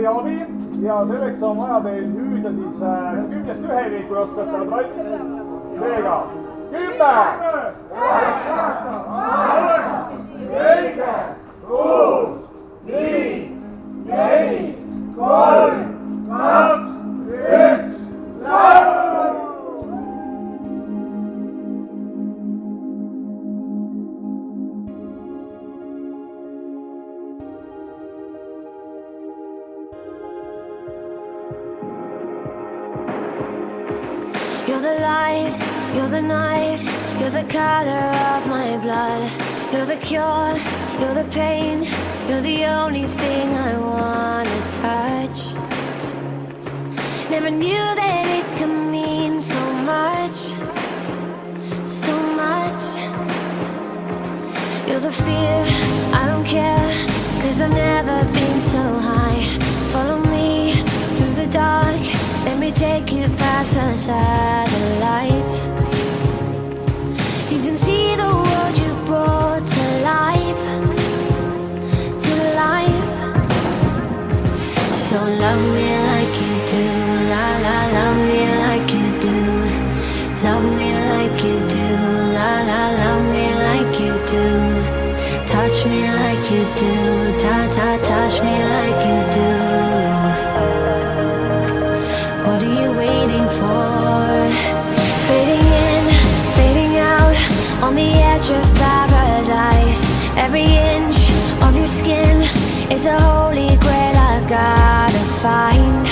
või abi ja selleks on vaja teil hüüda siis 10-st 1-ni, kui oskate trallis. Seega 10, 9, 6, 5, 4, 3, 2, 1, läbi! You're the light, you're the night, you're the color of my blood. You're the cure, you're the pain, you're the only thing I wanna touch. Never knew that it could mean so much, so much. You're the fear, I don't care, 'cause I've never been so high. Follow me through the dark, let me take you past the satellites. You can see the world you brought to life, to life. So love me like you do, la la, love me like you do. Love me like you do, la la, love me like you do. Touch me like you do, ta ta, touch me like you do. What are you waiting for? Fading in, fading out, on the edge of paradise. Every inch of your skin is a holy grail I've gotta find.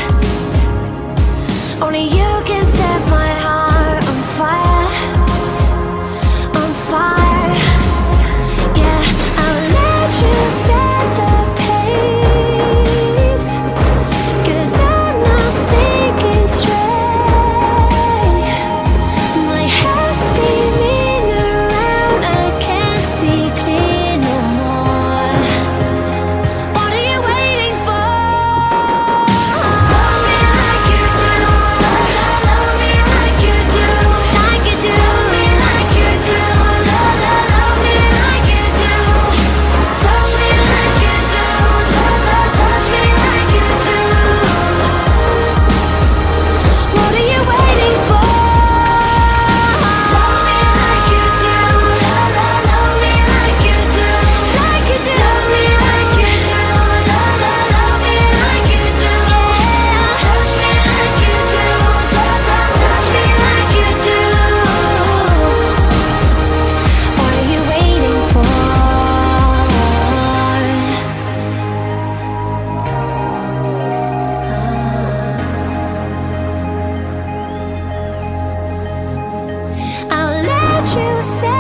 Only you can set my heart on fire, on fire. Yeah, I'll let you set the pace, 'cause I'm not thinking straight. My head's spinning around, I can't see clear no more. What are you waiting for? Love me like you do, love me like you do, like you do. Love me like you do, love me like you do. Touch me like you do, touch me like you do. What are you waiting for? Love me like you do, love me like you do, like you do. Love me like you do, love me like you do. Touch me like you do, touch me like you do. What are you waiting for? I'll let you say